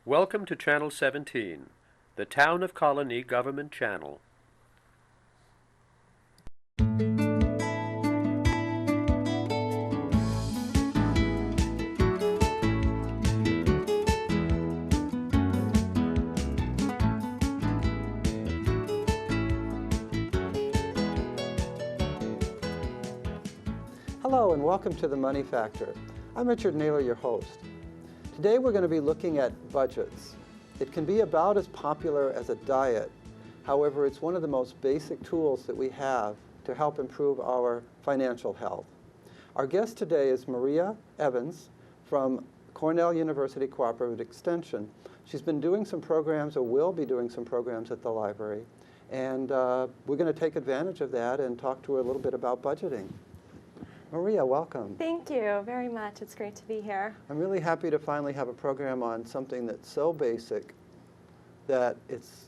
Welcome to Channel 17, the Town of Colonie Government Channel. Hello and welcome to The Money Factor. I'm Richard Naylor, your host. Today we're going to be looking at budgets. It can be about as popular as a diet. However, it's one of the most basic tools that we have to help improve our financial health. Our guest today is DeLucia-Evans from Cornell University Cooperative Extension. She's been doing some programs, or will be doing some programs at the library, and we're going to take advantage of that and talk to her a little bit about budgeting. Maria, welcome. Thank you very much. It's great to be here. I'm really happy to finally have a program on something that's so basic that it's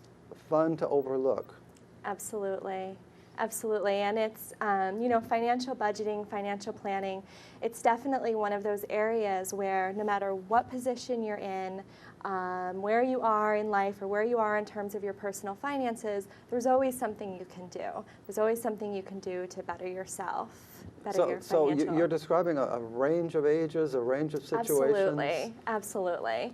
fun to overlook. Absolutely. Absolutely. And it's, financial budgeting, financial planning, it's definitely one of those areas where no matter what position you're in, where you are in life or where you are in terms of your personal finances, there's always something you can do. There's always something you can do to better yourself. So you're describing a range of ages, a range of situations? Absolutely, absolutely.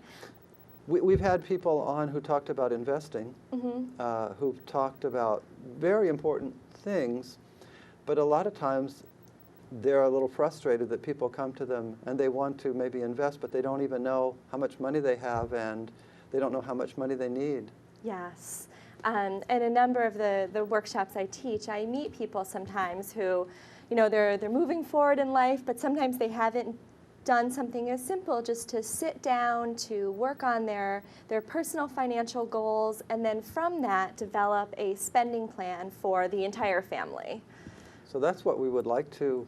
We've had people on who talked about investing, who've talked about very important things, but a lot of times they're a little frustrated that people come to them and they want to maybe invest, but they don't even know how much money they have and they don't know how much money they need. Yes. And a number of the workshops I teach, I meet people sometimes who, they're moving forward in life, but sometimes they haven't done something as simple just to sit down to work on their personal financial goals, and then from that develop a spending plan for the entire family. So that's what we would like to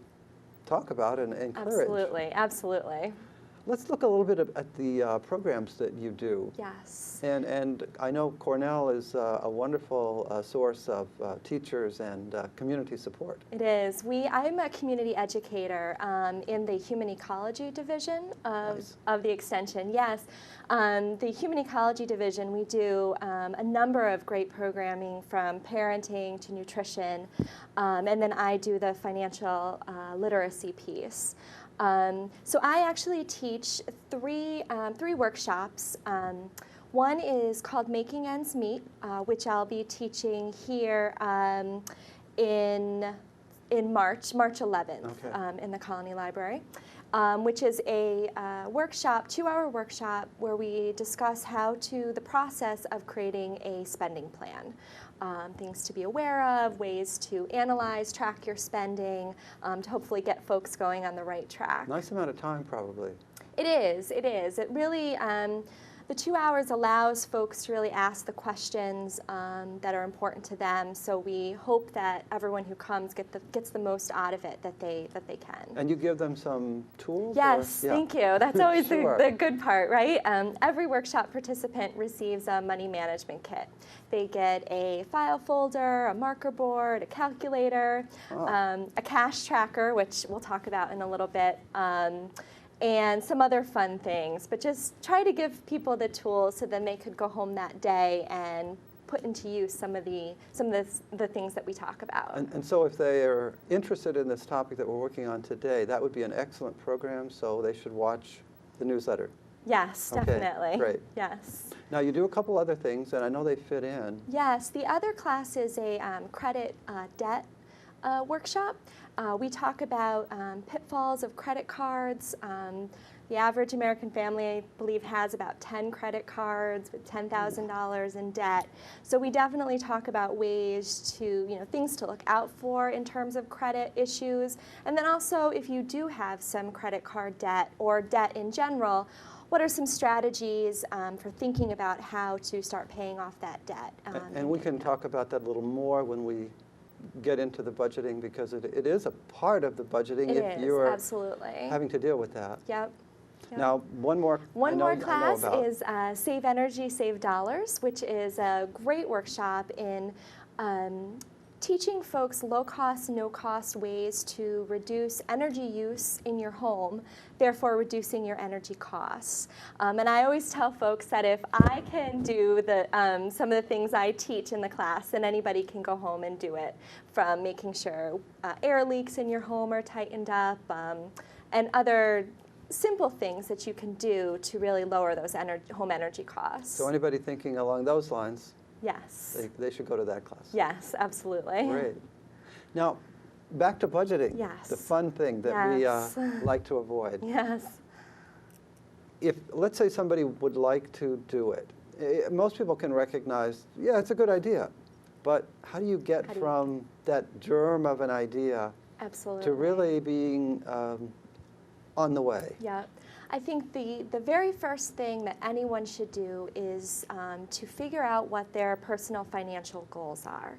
talk about and encourage. Absolutely, absolutely. Let's look a little bit at the programs that you do. Yes. And I know Cornell is a wonderful source of teachers and community support. It is. I'm a community educator in the Human Ecology Division of the Extension. Yes. The Human Ecology Division, we do a number of great programming from parenting to nutrition, and then I do the financial literacy piece. So I actually teach three workshops. One is called Making Ends Meet, which I'll be teaching here in March 11th, okay. In the Colonie Library, which is a workshop, 2-hour workshop, where we discuss the process of creating a spending plan. Things to be aware of, ways to analyze, track your spending, to hopefully get folks going on the right track. Nice amount of time, probably. It is. It is. It really, the 2 hours allows folks to really ask the questions that are important to them. So we hope that everyone who comes gets the most out of it that they can. And you give them some tools? Yes, thank you. That's always sure. the good part, right? Every workshop participant receives a money management kit. They get a file folder, a marker board, a calculator, a cash tracker, which we'll talk about in a little bit, and some other fun things. But just try to give people the tools so then they could go home that day and put into use some of the things that we talk about. And so if they are interested in this topic that we're working on today, that would be an excellent program, so they should watch the newsletter. Yes, okay, definitely. Great. Yes. Now you do a couple other things, and I know they fit in. Yes, the other class is a credit debt workshop. We talk about pitfalls of credit cards. The average American family, I believe, has about 10 credit cards with $10,000 in debt. So we definitely talk about ways to, things to look out for in terms of credit issues. And then also, if you do have some credit card debt or debt in general, what are some strategies for thinking about how to start paying off that debt? And we can talk about that a little more when we get into the budgeting, because it is a part of the budgeting if you're absolutely having to deal with that. Yep. Now, one more class is Save Energy, Save Dollars, which is a great workshop in teaching folks low-cost, no-cost ways to reduce energy use in your home, therefore reducing your energy costs. And I always tell folks that if I can do some of the things I teach in the class, then anybody can go home and do it, from making sure air leaks in your home are tightened up, and other simple things that you can do to really lower those home energy costs. So anybody thinking along those lines, yes, they should go to that class. Yes, absolutely. Great. Now, back to budgeting. Yes. The fun thing that Yes. we like to avoid. Yes. If, let's say somebody would like to do it, most people can recognize, yeah, it's a good idea. But how do you get from that germ of an idea Absolutely. to really being on the way? Yeah. I think the very first thing that anyone should do is to figure out what their personal financial goals are.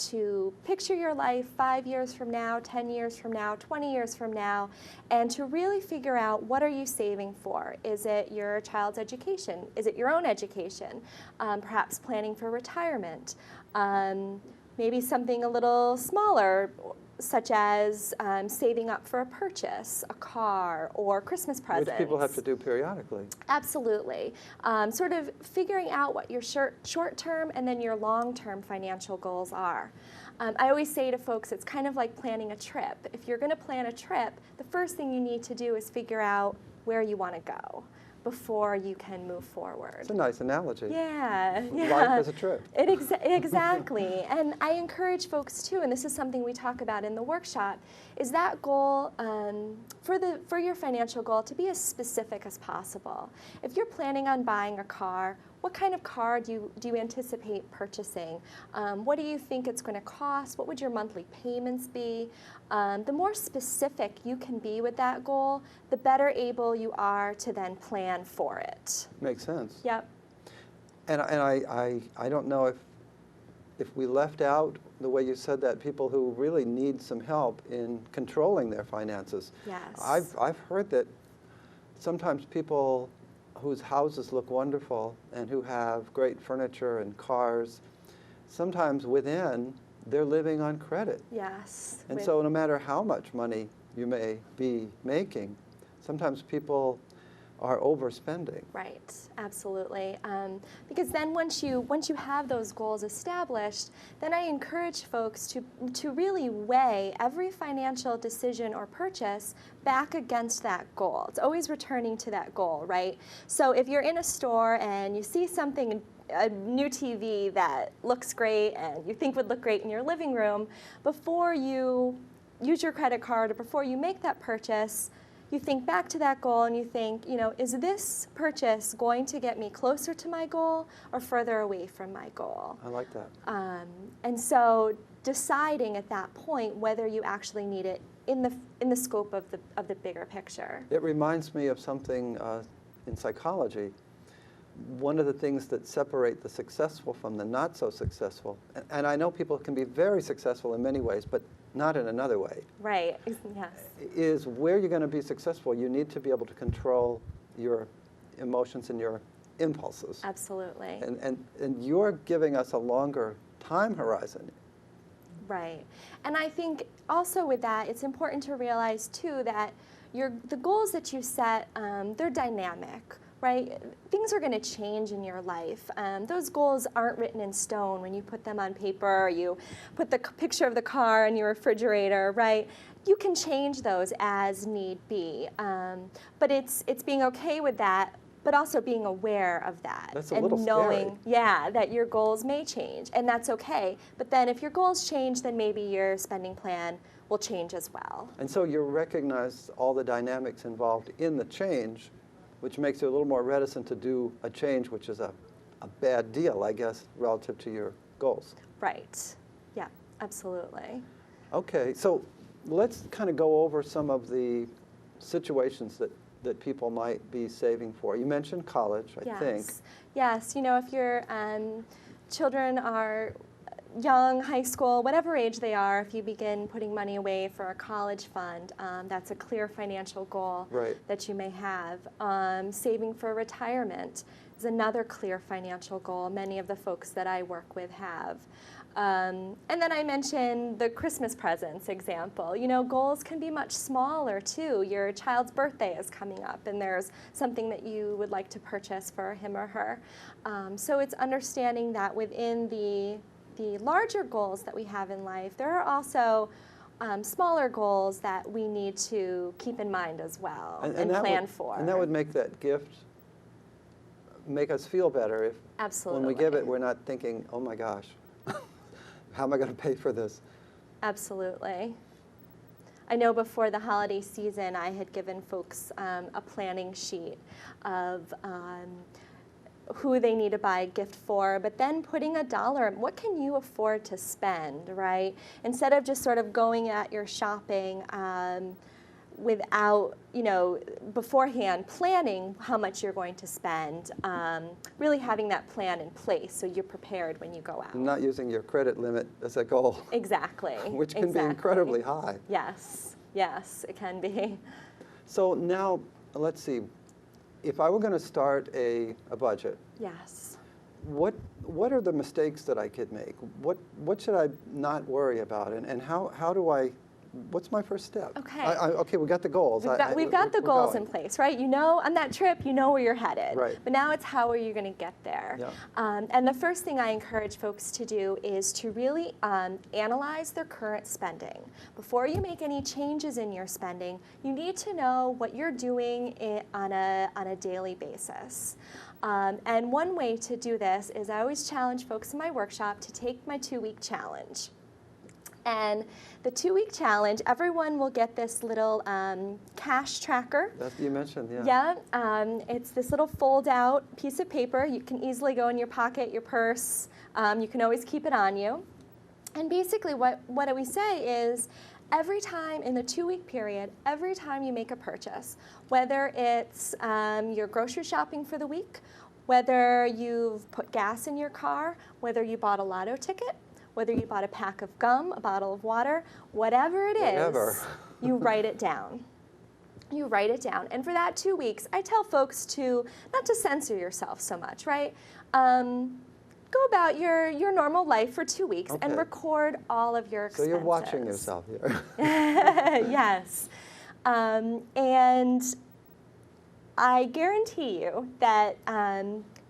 To picture your life 5 years from now, 10 years from now, 20 years from now, and to really figure out, what are you saving for? Is it your child's education? Is it your own education? Perhaps planning for retirement. Maybe something a little smaller, such as saving up for a purchase, a car, or Christmas presents. Which people have to do periodically. Absolutely. Sort of figuring out what your short-term and then your long-term financial goals are. I always say to folks, it's kind of like planning a trip. If you're going to plan a trip, the first thing you need to do is figure out where you want to go before you can move forward. It's a nice analogy. Yeah, yeah. Life is a trip. Exactly. And I encourage folks too, and this is something we talk about in the workshop, is that goal, for your financial goal, to be as specific as possible. If you're planning on buying a car, what kind of car do you anticipate purchasing? What do you think it's going to cost? What would your monthly payments be? The more specific you can be with that goal, the better able you are to then plan for it. Makes sense. Yep. And I don't know if we left out, the way you said that, people who really need some help in controlling their finances. Yes. I've heard that sometimes people whose houses look wonderful and who have great furniture and cars, sometimes within, they're living on credit. Yes. And so no matter how much money you may be making, sometimes people are overspending. Right, absolutely. Because then once you have those goals established, then I encourage folks to really weigh every financial decision or purchase back against that goal. It's always returning to that goal, right? So if you're in a store and you see something, a new TV that looks great and you think would look great in your living room, before you use your credit card or before you make that purchase, you think back to that goal and you think, is this purchase going to get me closer to my goal or further away from my goal? I like that. And so deciding at that point whether you actually need it in the scope of the bigger picture. It reminds me of something in psychology. One of the things that separate the successful from the not so successful, and I know people can be very successful in many ways, but not in another way. Right, yes. Is where you're going to be successful, you need to be able to control your emotions and your impulses. Absolutely. And you're giving us a longer time horizon. Right. And I think also with that, it's important to realize too that the goals that you set, they're dynamic. Right? Things are going to change in your life. Those goals aren't written in stone when you put them on paper or you put the picture of the car in your refrigerator, right? You can change those as need be. But it's being okay with that, but also being aware of that. That's a and little knowing, scary. that your goals may change, and that's okay. But then if your goals change, then maybe your spending plan will change as well. And so you recognize all the dynamics involved in the change, which makes you a little more reticent to do a change, which is a bad deal, I guess, relative to your goals. Right. Yeah, absolutely. Okay, so let's kind of go over some of the situations that people might be saving for. You mentioned college, I think. Yes, if your children are young, high school, whatever age they are, if you begin putting money away for a college fund, that's a clear financial goal that you may have. Saving for retirement is another clear financial goal many of the folks that I work with have. And then I mentioned the Christmas presents example. You know, goals can be much smaller too. Your child's birthday is coming up and there's something that you would like to purchase for him or her. So it's understanding that within the larger goals that we have in life, there are also smaller goals that we need to keep in mind as well and plan for. And that would make that gift make us feel better if Absolutely. When we give it, we're not thinking, oh my gosh, how am I going to pay for this? Absolutely. I know before the holiday season, I had given folks a planning sheet of who they need to buy a gift for, but then putting a dollar, what can you afford to spend, right? Instead of just sort of going at your shopping without, you know, beforehand planning how much you're going to spend, really having that plan in place so you're prepared when you go out. And not using your credit limit as a goal. Exactly. Which can be incredibly high. Yes, yes, it can be. So now, let's see, if I were going to start a budget, yes, what are the mistakes that I could make? What should I not worry about? And how do I, what's my first step? Okay. Okay, we got the goals. We've got the goals in place, right? You know, on that trip, you know where you're headed. Right. But now it's how are you going to get there? Yeah. And the first thing I encourage folks to do is to really analyze their current spending. Before you make any changes in your spending, you need to know what you're doing on a daily basis. And one way to do this is I always challenge folks in my workshop to take my 2-week challenge. And the 2-week challenge, everyone will get this little cash tracker. That you mentioned, yeah. Yeah, it's this little fold-out piece of paper. You can easily go in your pocket, your purse. You can always keep it on you. And basically what we say is every time in the 2-week period, every time you make a purchase, whether it's your grocery shopping for the week, whether you've put gas in your car, whether you bought a lotto ticket, whether you bought a pack of gum, a bottle of water, whatever it is, you write it down. You write it down. And for that 2 weeks, I tell folks to not to censor yourself so much, right? Go about your normal life for 2 weeks and record all of your expenses. So you're watching yourself here. Yes. And I guarantee you that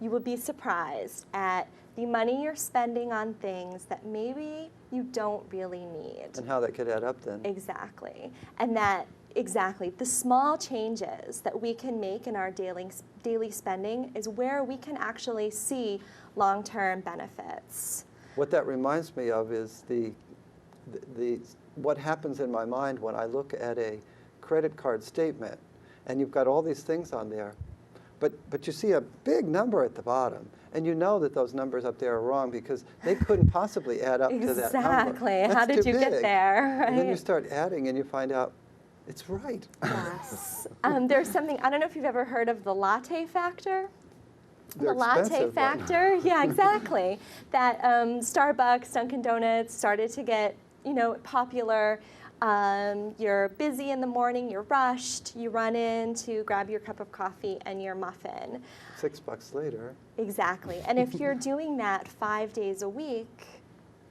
you will be surprised at the money you're spending on things that maybe you don't really need. And how that could add up then. Exactly. And that, exactly, the small changes that we can make in our daily spending is where we can actually see long-term benefits. What that reminds me of is what happens in my mind when I look at a credit card statement and you've got all these things on there, but you see a big number at the bottom. And you know that those numbers up there are wrong because they couldn't possibly add up to that number. Exactly. How did you get there? Right? And then you start adding and you find out it's right. Yes. There's something, I don't know if you've ever heard of the latte factor. The latte factor. Yeah, exactly. That Starbucks, Dunkin' Donuts started to get, you know, popular. You're busy in the morning, you're rushed, you run in to grab your cup of coffee and your muffin. $6 later. Exactly. And if you're doing that 5 days a week,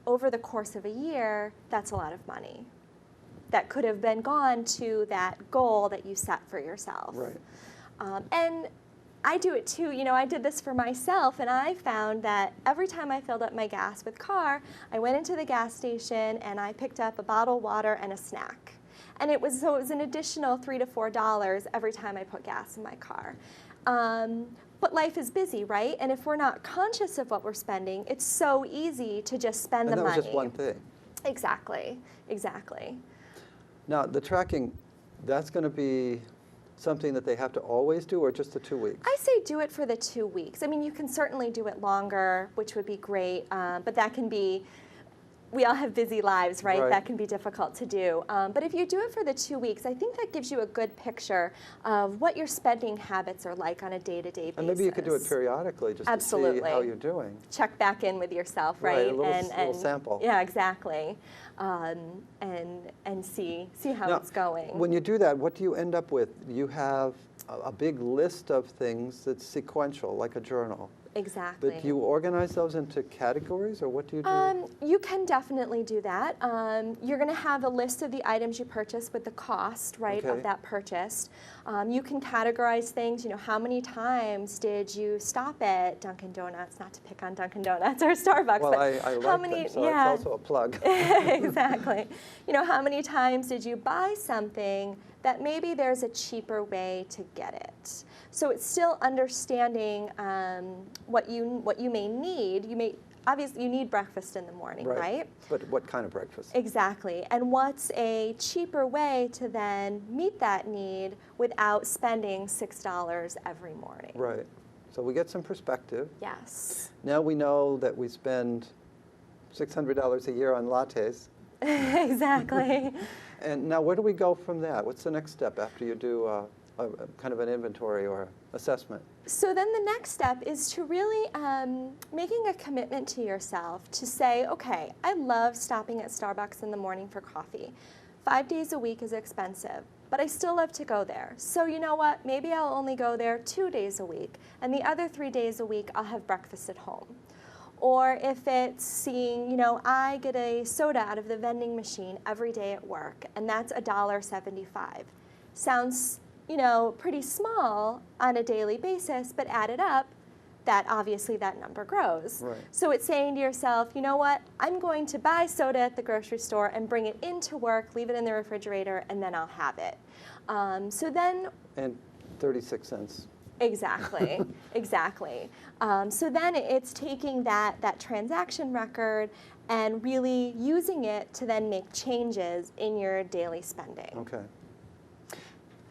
over the course of a year, that's a lot of money that could have been gone to that goal that you set for yourself. Right. And I do it too. You know, I did this for myself, and I found that every time I filled up my gas with car, I went into the gas station and I picked up a bottle of water and a snack. And it was an additional $3 to $4 every time I put gas in my car. But life is busy, right? And if we're not conscious of what we're spending, it's so easy to just spend the money. And that was just one thing. Exactly, exactly. Now, the tracking, that's going to be something that they have to always do, or just the 2 weeks? I say do it for the 2 weeks. I mean, you can certainly do it longer, which would be great, but that can be we all have busy lives, right? Right. That can be difficult to do. But if you do it for the 2 weeks, I think that gives you a good picture of what your spending habits are like on a day-to-day basis. And maybe you could do it periodically just Absolutely. to see how you're doing. Check back in with yourself, right? Right, a little sample. Yeah, exactly. And see how Now, it's going. when you do that, what do you end up with? You have a big list of things that's sequential, like a journal. Exactly. But do you organize those into categories, or what do you do? You can definitely do that. You're going to have a list of the items you purchased with the cost, right, Okay. of that purchase. You can categorize things, you know, how many times did you stop at Dunkin' Donuts, not to pick on Dunkin' Donuts or Starbucks, Well, but I how like many, them, so yeah. it's also a plug. Exactly. You know, how many times did you buy something that maybe there's a cheaper way to get it? So it's still understanding what you may need. Obviously you need breakfast in the morning, right? But what kind of breakfast? Exactly. And what's a cheaper way to then meet that need without spending $6 every morning? Right. So we get some perspective. Yes. Now we know that we spend $600 a year on lattes. Exactly. And now where do we go from that? What's the next step after you do a kind of an inventory or assessment? So then the next step is to really making a commitment to yourself to say, okay, I love stopping at Starbucks in the morning for coffee. 5 days a week is expensive, but I still love to go there. So you know what? Maybe I'll only go there 2 days a week, and the other 3 days a week I'll have breakfast at home. Or if it's seeing, you know, I get a soda out of the vending machine every day at work, and that's $1.75. Sounds, you know, pretty small on a daily basis, but added up, that obviously that number grows. Right. So it's saying to yourself, you know what, I'm going to buy soda at the grocery store and bring it into work, leave it in the refrigerator, and then I'll have it. So then... And 36 cents. Exactly, exactly. So then it's taking that transaction record and really using it to then make changes in your daily spending. Okay.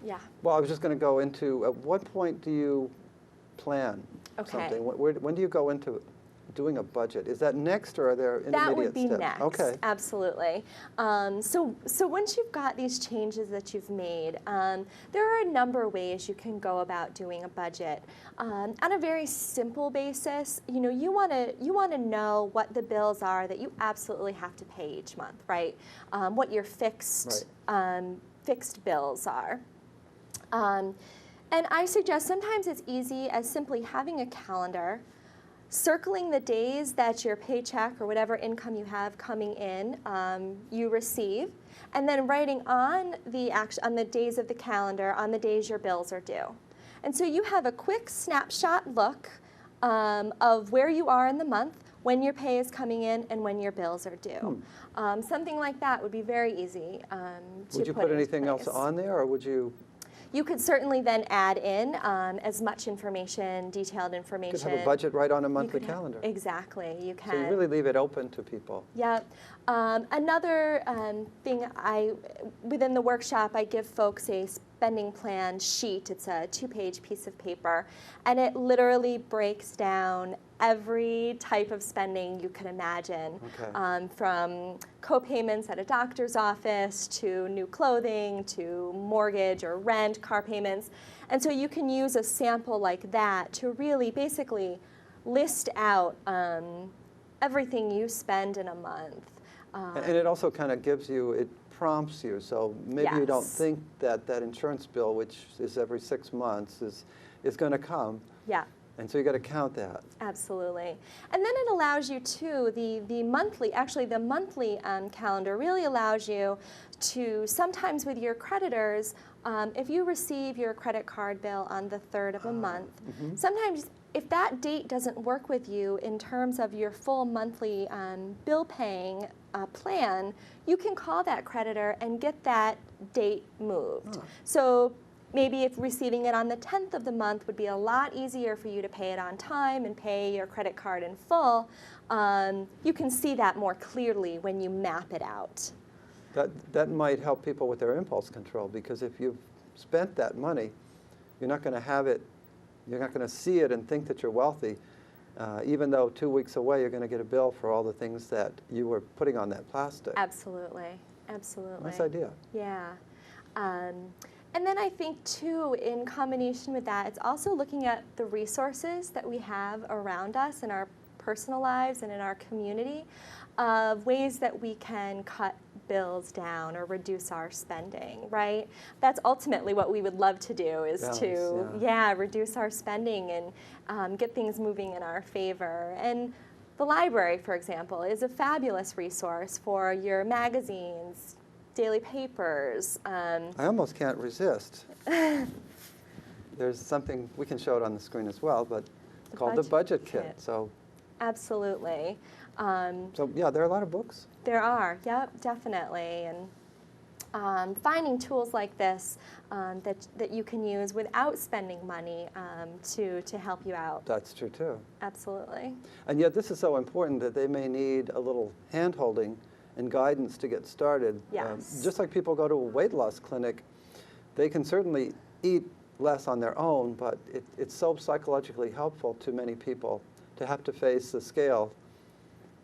Yeah. Well, I was just going to go into, at what point do you plan something? When do you go into doing a budget? Is that next, or are there intermediate steps? That would be next. Okay. Absolutely. So once you've got these changes that you've made, there are a number of ways you can go about doing a budget. On a very simple basis, you know, you want to know what the bills are that you absolutely have to pay each month, right? What your fixed bills are. And I suggest sometimes it's easy as simply having a calendar, circling the days that your paycheck or whatever income you have coming in you receive, and then writing on the days of the calendar, on the days your bills are due. And so you have a quick snapshot look of where you are in the month, when your pay is coming in, and when your bills are due. Something like that would be very easy to Would you put anything else on there, or would you? You could certainly then add in as much information, detailed information. You could have a budget right on a monthly calendar. Exactly, you can. So you really leave it open to people. Yeah. Another thing within the workshop, I give folks a spending plan sheet. It's a 2-page piece of paper, and it literally breaks down every type of spending you could imagine, from co-payments at a doctor's office to new clothing to mortgage or rent, car payments. And so you can use a sample like that to really basically list out everything you spend in a month. And it also kind of gives you, it prompts you, so maybe you don't think that that insurance bill, which is every 6 months, is going to come. Yeah. And so you got to count that. Absolutely. And then it allows you too, the monthly calendar really allows you to, sometimes with your creditors, if you receive your credit card bill on the 3rd of a month, sometimes if that date doesn't work with you in terms of your full monthly bill paying plan, you can call that creditor and get that date moved. So maybe if receiving it on the 10th of the month would be a lot easier for you to pay it on time and pay your credit card in full, you can see that more clearly when you map it out. That might help people with their impulse control, because if you've spent that money, you're not going to have it, you're not going to see it and think that you're wealthy even though 2 weeks away you're going to get a bill for all the things that you were putting on that plastic. Absolutely, absolutely. Nice idea. Yeah. And then I think, too, in combination with that, it's also looking at the resources that we have around us in our personal lives and in our community of ways that we can cut bills down or reduce our spending, right? That's ultimately what we would love to do, is to reduce our spending and get things moving in our favor. And the library, for example, is a fabulous resource for your magazines, daily papers. I almost can't resist. There's something, we can show it on the screen as well, but called the Budget Kit. So absolutely. So yeah, there are a lot of books. There are, yep, definitely. And finding tools like this that you can use without spending money to help you out. That's true too. Absolutely. And yet this is so important that they may need a little hand-holding and guidance to get started. Yes. Just like people go to a weight loss clinic, they can certainly eat less on their own, but it's so psychologically helpful to many people to have to face the scale.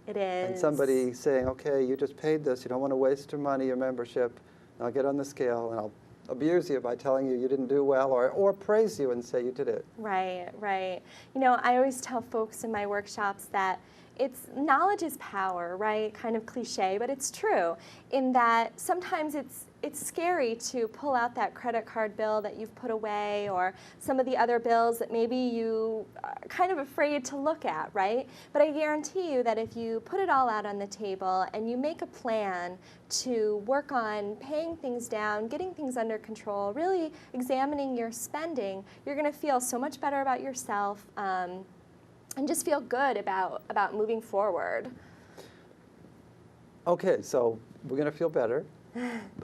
It is. And somebody saying, okay, you just paid this, you don't want to waste your money, your membership, I'll get on the scale and I'll abuse you by telling you you didn't do well, or praise you and say you did it. Right, right. You know, I always tell folks in my workshops that knowledge is power, right? Kind of cliche, but it's true in that sometimes it's scary to pull out that credit card bill that you've put away, or some of the other bills that maybe you are kind of afraid to look at, right? But I guarantee you that if you put it all out on the table and you make a plan to work on paying things down, getting things under control, really examining your spending, you're going to feel so much better about yourself, and just feel good about moving forward. Okay, so we're going to feel better.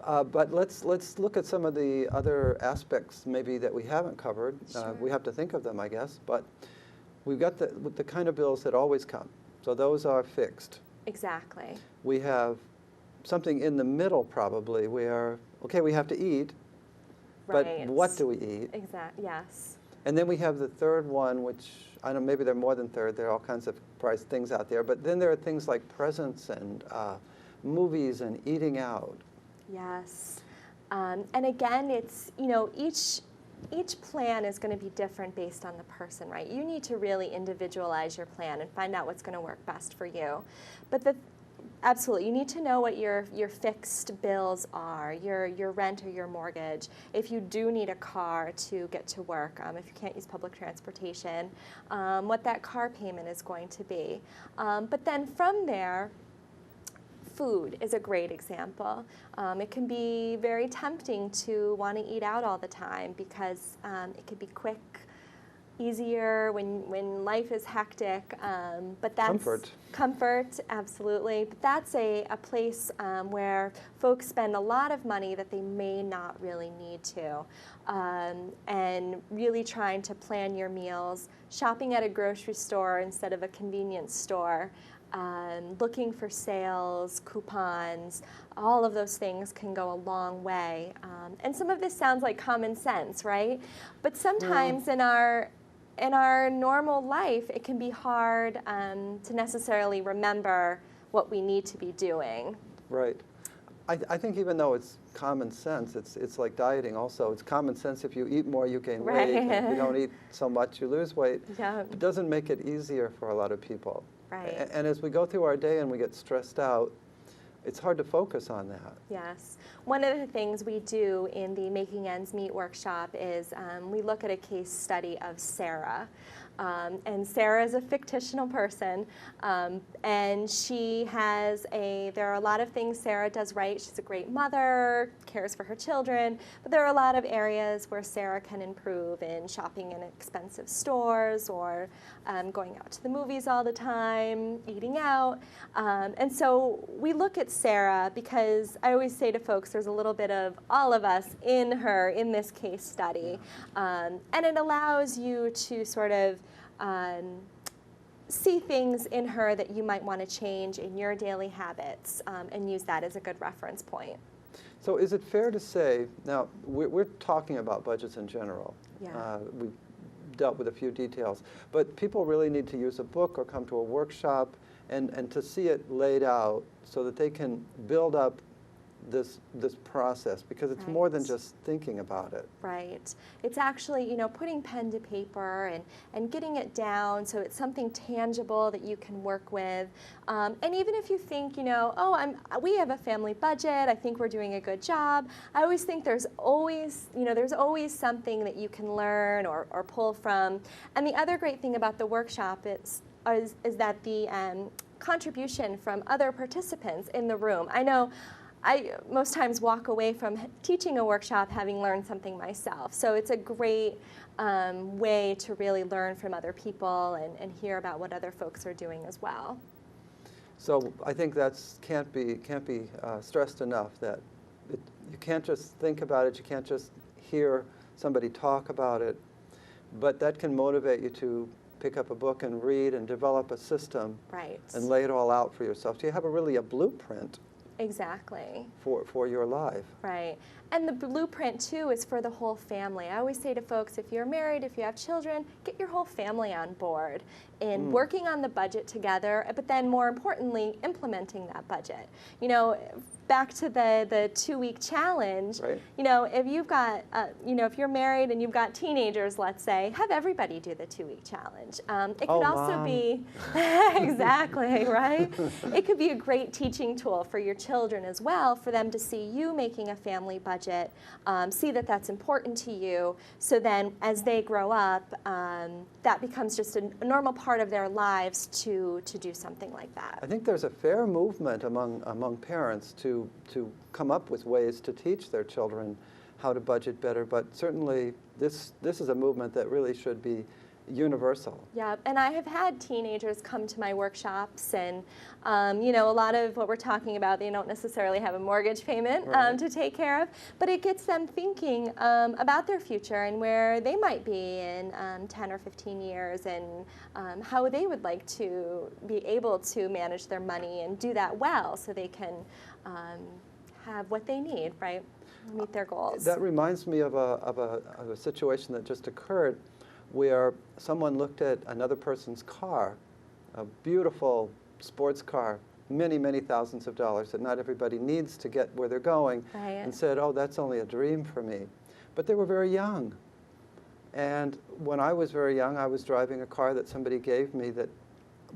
But let's look at some of the other aspects maybe that we haven't covered. Sure. We have to think of them, I guess. But we've got the kind of bills that always come. So those are fixed. Exactly. We have something in the middle probably where, okay, we have to eat, Right. but what do we eat? Yes. And then we have the third one, which, I don't know, maybe they're more than third. There are all kinds of price things out there. But then there are things like presents and movies and eating out. Yes. And again, it's, you know, each plan is going to be different based on the person, right? You need to really individualize your plan and find out what's going to work best for you. But absolutely, you need to know what your fixed bills are, your rent or your mortgage. If you do need a car to get to work, if you can't use public transportation, what that car payment is going to be. But then from there, food is a great example. It can be very tempting to want to eat out all the time because it could be quick, easier when life is hectic. But that's comfort, absolutely. But that's a place where folks spend a lot of money that they may not really need to. And really trying to plan your meals, shopping at a grocery store instead of a convenience store. Looking for sales, coupons, all of those things can go a long way. And some of this sounds like common sense, right? But sometimes in our normal life, it can be hard to necessarily remember what we need to be doing. Right. I think even though it's common sense, it's like dieting also. It's common sense if you eat more, you gain weight. And if you don't eat so much, you lose weight. Yeah. It doesn't make it easier for a lot of people. Right. And as we go through our day and we get stressed out, it's hard to focus on that. Yes. One of the things we do in the Making Ends Meet workshop is we look at a case study of Sarah. And Sarah is a fictional person, and there are a lot of things Sarah does right. She's a great mother, cares for her children, but there are a lot of areas where Sarah can improve in shopping in expensive stores or going out to the movies all the time, eating out. And so we look at Sarah because I always say to folks there's a little bit of all of us in her in this case study. And it allows you to sort of see things in her that you might want to change in your daily habits and use that as a good reference point. So is it fair to say, now we're talking about budgets in general. Yeah. We dealt with a few details. But people really need to use a book or come to a workshop and to see it laid out so that they can build up this process, because it's more than just thinking about it. Right. It's actually, you know, putting pen to paper and getting it down so it's something tangible that you can work with. And even if you think, you know, oh, we have a family budget, I think we're doing a good job, I always think there's always, you know, there's always something that you can learn or pull from. And the other great thing about the workshop is that the contribution from other participants in the room. I know I most times walk away from teaching a workshop having learned something myself. So it's a great way to really learn from other people and hear about what other folks are doing as well. So I think that's can't be stressed enough, that you can't just think about it, you can't just hear somebody talk about it, but that can motivate you to pick up a book and read and develop a system and lay it all out for yourself. So you have really a blueprint. Exactly. For your life. Right. And the blueprint, too, is for the whole family. I always say to folks, if you're married, if you have children, get your whole family on board in working on the budget together, but then more importantly, implementing that budget. You know, back to the 2-week challenge, you know, if you've got, you know, if you're married and you've got teenagers, let's say, have everybody do the 2-week challenge. It could also be, exactly, right? It could be a great teaching tool for your children as well, for them to see you making a family budget, see that that's important to you, so then as they grow up, that becomes just a normal part of their lives to do something like that. I think there's a fair movement among parents to come up with ways to teach their children how to budget better, but certainly this is a movement that really should be universal. Yeah, and I have had teenagers come to my workshops, and you know, a lot of what we're talking about, they don't necessarily have a mortgage payment to take care of, but it gets them thinking about their future and where they might be in 10 or 15 years, and how they would like to be able to manage their money and do that well, so they can have what they need, right, meet their goals. That reminds me of a situation that just occurred, where someone looked at another person's car, a beautiful sports car, many, many thousands of dollars that not everybody needs to get where they're going, and said, oh, that's only a dream for me. But they were very young. And when I was very young, I was driving a car that somebody gave me that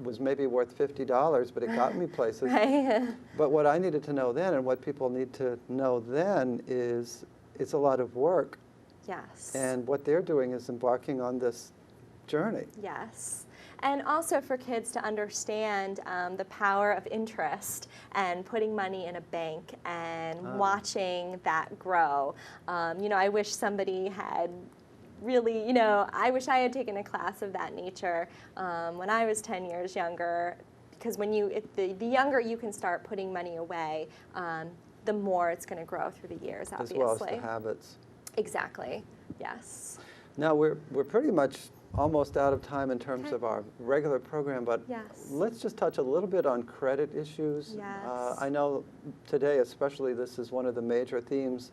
was maybe worth $50, but it got me places. But what I needed to know then, and what people need to know then, is it's a lot of work. Yes. And what they're doing is embarking on this journey. Yes. And also for kids to understand the power of interest and putting money in a bank and watching that grow. You know, I wish somebody had really, you know, I wish I had taken a class of that nature when I was 10 years younger, because when the younger you can start putting money away, the more it's going to grow through the years, obviously. As well as the habits. Exactly, yes. Now we're pretty much almost out of time in terms of our regular program, but let's just touch a little bit on credit issues. Yes. I know today especially this is one of the major themes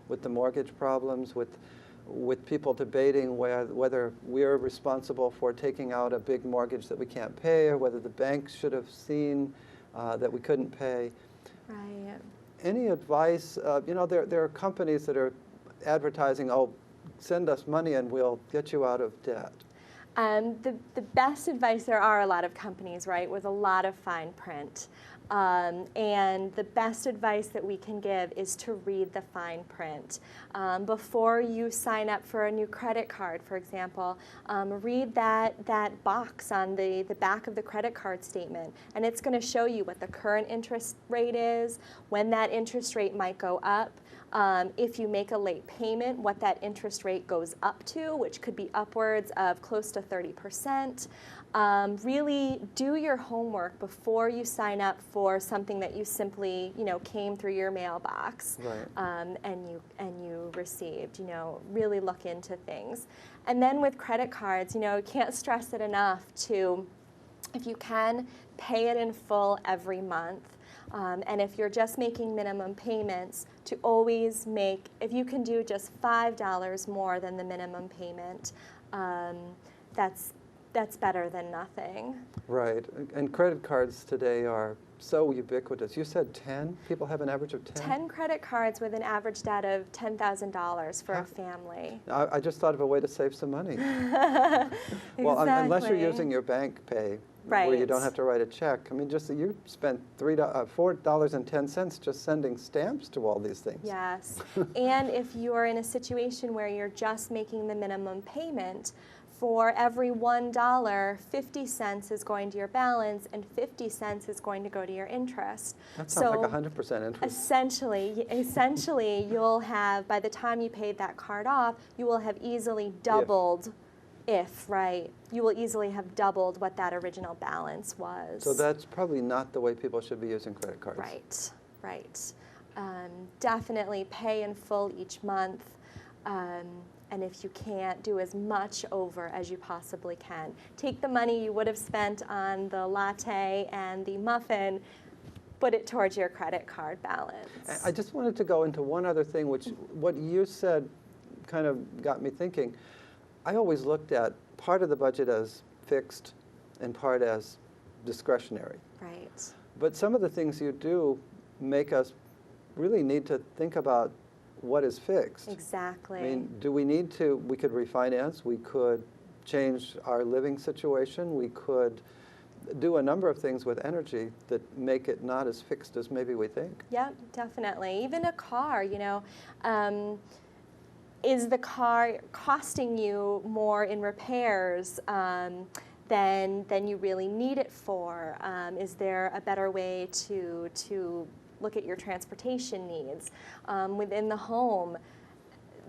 with the mortgage problems, with people debating whether we're responsible for taking out a big mortgage that we can't pay, or whether the bank should have seen that we couldn't pay. Right. Any advice? You know, there are companies that are advertising, oh, send us money and we'll get you out of debt. The best advice, there are a lot of companies, right, with a lot of fine print. And the best advice that we can give is to read the fine print. Before you sign up for a new credit card, for example, read that box on the back of the credit card statement, and it's going to show you what the current interest rate is, when that interest rate might go up, if you make a late payment, what that interest rate goes up to, which could be upwards of close to 30%. Really do your homework before you sign up for something that you simply, you know, came through your mailbox, and you received. You know, really look into things. And then with credit cards, you know, can't stress it enough to, if you can, pay it in full every month. And if you're just making minimum payments, to always make, if you can do just $5 more than the minimum payment, that's better than nothing. Right. And credit cards today are so ubiquitous. You said 10? People have an average of 10? 10 credit cards with an average debt of $10,000 for a family. I just thought of a way to save some money. Well, unless you're using your bank pay, where you don't have to write a check. I mean, just you spent $4.10 just sending stamps to all these things. Yes. And if you're in a situation where you're just making the minimum payment, for every $1, 50 cents is going to your balance and 50 cents is going to go to your interest. That sounds like 100% interest. Essentially, you'll have, by the time you paid that card off, you will have easily doubled, you will easily have doubled what that original balance was. So that's probably not the way people should be using credit cards. Right. Definitely pay in full each month. And if you can't, do as much over as you possibly can. Take the money you would have spent on the latte and the muffin, put it towards your credit card balance. I just wanted to go into one other thing, which what you said kind of got me thinking. I always looked at part of the budget as fixed and part as discretionary. Right. But some of the things you do make us really need to think about what is fixed. Exactly. I mean, do we need to, we could refinance, we could change our living situation, we could do a number of things with energy that make it not as fixed as maybe we think. Yep, definitely. Even a car, is the car costing you more in repairs than you really need it for? Is there a better way to look at your transportation needs within the home?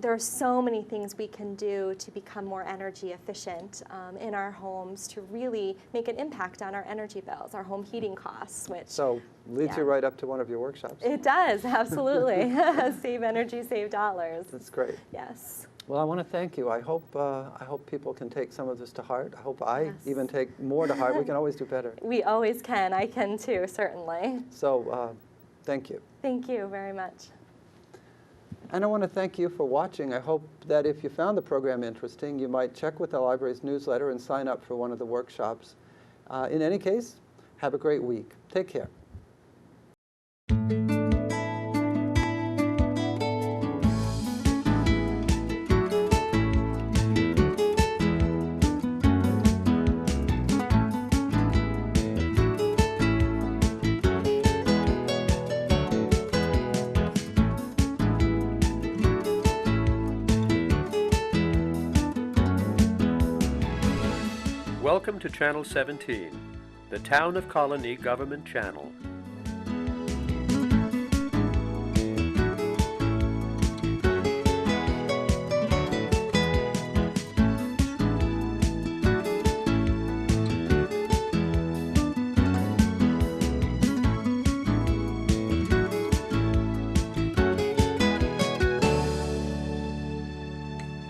There are so many things we can do to become more energy efficient in our homes to really make an impact on our energy bills, our home heating costs, which so leads you right up to one of your workshops. It does, absolutely. Save energy, save dollars. That's great. Yes. Well, I want to thank you. I hope people can take some of this to heart. I hope I even take more to heart. We can always do better. We always can. I can too, certainly. So thank you. Thank you very much. And I want to thank you for watching. I hope that if you found the program interesting, you might check with the library's newsletter and sign up for one of the workshops. In any case, have a great week. Take care. Welcome to Channel 17, the Town of Colonie Government Channel.